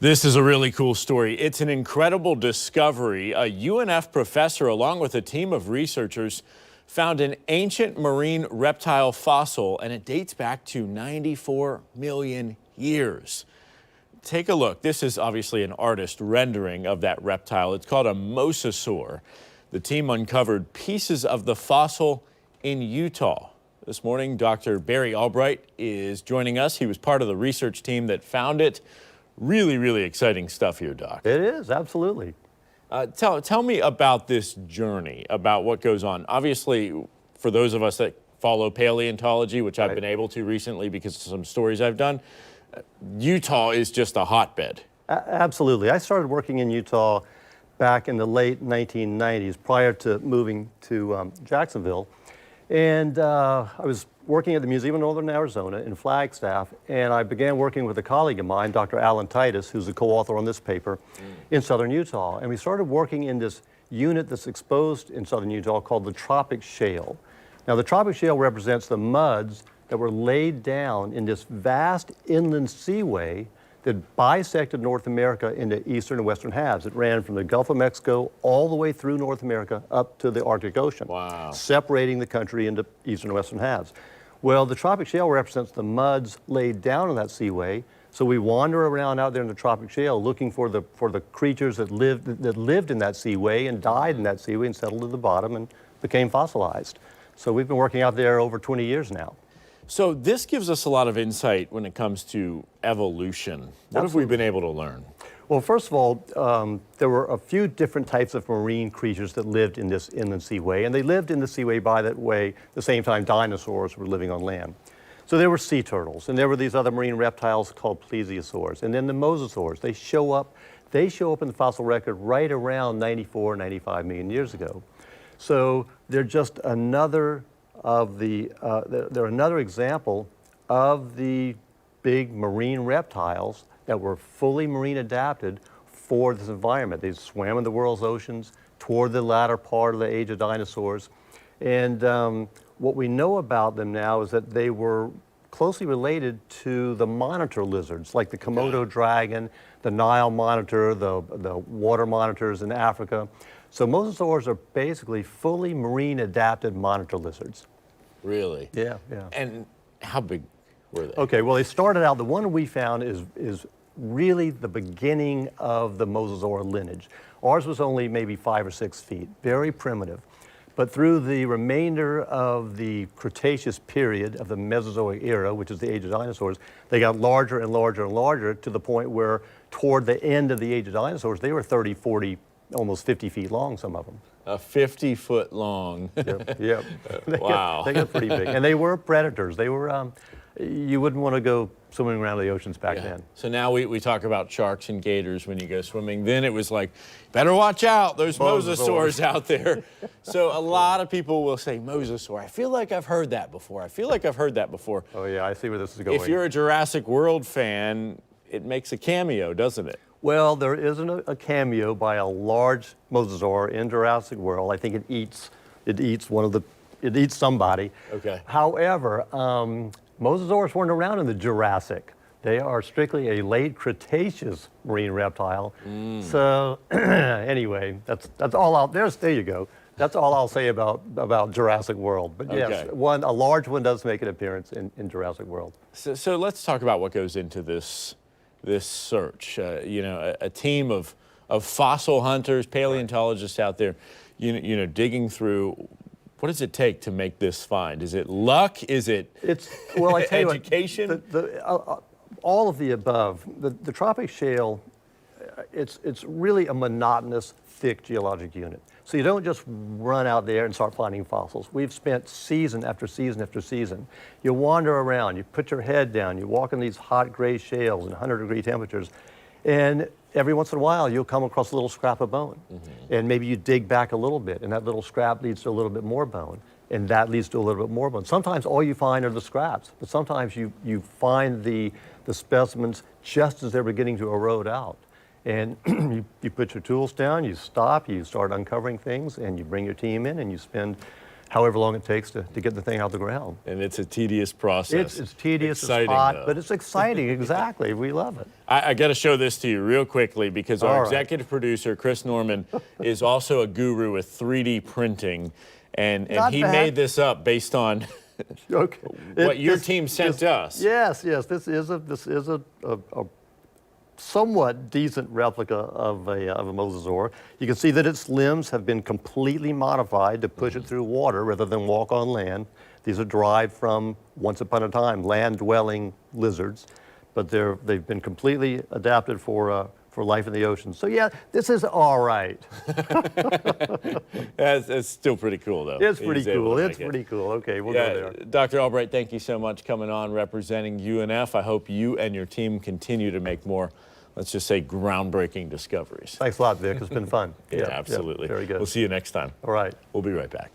This is a really cool story. It's an incredible discovery. A UNF professor, along with a team of researchers, found an ancient marine reptile fossil, and it dates back to 94 million years. Take a look. This is obviously an artist rendering of that reptile. It's called a mosasaur. The team uncovered pieces of the fossil in Utah. This morning, Dr. Barry Albright is joining us. He was part of the research team that found it. Really exciting stuff here, Doc. It is, absolutely. Tell me about this journey, about what goes on. Obviously, for those of us that follow paleontology, which I've been able to recently because of some stories I've done, Utah is just a hotbed. Absolutely. I started working in Utah back in the late 1990s, prior to moving to Jacksonville. And I was working at the Museum of Northern Arizona in Flagstaff, and I began working with a colleague of mine, Dr. Alan Titus, who's the co-author on this paper, in southern Utah. And we started working in this unit that's exposed in southern Utah called the Tropic Shale. Now, the Tropic Shale represents the muds that were laid down in this vast inland seaway that bisected North America into eastern and western halves. It ran from the Gulf of Mexico all the way through North America up to the Arctic Ocean, separating the country into eastern and western halves. Well, the Tropic Shale represents the muds laid down in that seaway, so we wander around out there in the Tropic Shale looking for the creatures that lived in that seaway and died in that seaway and settled at the bottom and became fossilized. So we've been working out there over 20 years now. So this gives us a lot of insight when it comes to evolution. What have we been able to learn? Well, first of all, there were a few different types of marine creatures that lived in this inland seaway, and they lived in the seaway by that way the same time dinosaurs were living on land. So there were sea turtles, and there were these other marine reptiles called plesiosaurs, and then the mosasaurs. They show up in the fossil record right around 94, 95 million years ago. So they're just another they're another example of the big marine reptiles that were fully marine adapted for this environment. They swam in the world's oceans toward the latter part of the age of dinosaurs. And what we know about them now is that they were closely related to the monitor lizards, like the Komodo dragon, the Nile monitor, the water monitors in Africa. So mosasaurs are basically fully marine adapted monitor lizards. Really? Yeah. And how big were they? Okay, well, they started out, the one we found is really the beginning of the mosasaur lineage. Ours was only maybe 5 or 6 feet, very primitive. But through the remainder of the Cretaceous period of the Mesozoic era, which is the age of dinosaurs, they got larger and larger and larger to the point where toward the end of the age of dinosaurs, they were 30, 40, almost 50 feet long, some of them. 50-foot long. Yep. Wow. They got pretty big. And they were predators. They were, you wouldn't want to go swimming around the oceans back then. So now we talk about sharks and gators when you go swimming. Then it was like, better watch out, there's mosasaurs out there. So a lot of people will say, mosasaur, I feel like I've heard that before. Oh yeah, I see where this is going. If you're a Jurassic World fan, it makes a cameo, doesn't it? Well, there isn't a cameo by a large mosasaur in Jurassic World. I think it eats somebody. Okay. However, mosasaurs weren't around in the Jurassic. They are strictly a late Cretaceous marine reptile. So anyway, that's all there you go. That's all I'll say about Jurassic World. But yes, a large one does make an appearance in Jurassic World. So let's talk about what goes into this search. A team of fossil hunters, paleontologists out there, digging through. What does it take to make this find? Is it luck? Is it I tell education? You what, all of the above. The Tropic Shale, it's really a monotonous, thick geologic unit. So you don't just run out there and start finding fossils. We've spent season after season after season. You wander around, you put your head down, you walk in these hot gray shales in 100-degree temperatures, and every once in a while you'll come across a little scrap of bone. And maybe you dig back a little bit, and that little scrap leads to a little bit more bone, and that leads to a little bit more bone. Sometimes all you find are the scraps, but sometimes you find the specimens just as they're beginning to erode out. And you put your tools down, you stop, you start uncovering things, and you bring your team in, and you spend however long it takes to get the thing out of the ground. And it's a tedious process. It's tedious, Exciting, it's hot, though. but it's exciting, exactly. We love it. I got to show this to you real quickly because our All right. executive producer, Chris Norman, is also a guru with 3D printing. And Not he bad. made this up based on Okay. what your team sent us. Yes, this is a somewhat decent replica of a mosasaur. You can see that its limbs have been completely modified to push it through water rather than walk on land. These are derived from, once upon a time, land-dwelling lizards, but they've been completely adapted for life in the ocean. So yeah, this is all right. That's still pretty cool, though. It's He pretty was able cool. to It's make it. pretty cool. Okay, we'll go there. Dr. Albright, thank you so much coming on representing UNF. I hope you and your team continue to make more, let's just say, groundbreaking discoveries. Thanks a lot, Vic. It's been fun. Yeah, absolutely. Very good. We'll see you next time. All right. We'll be right back.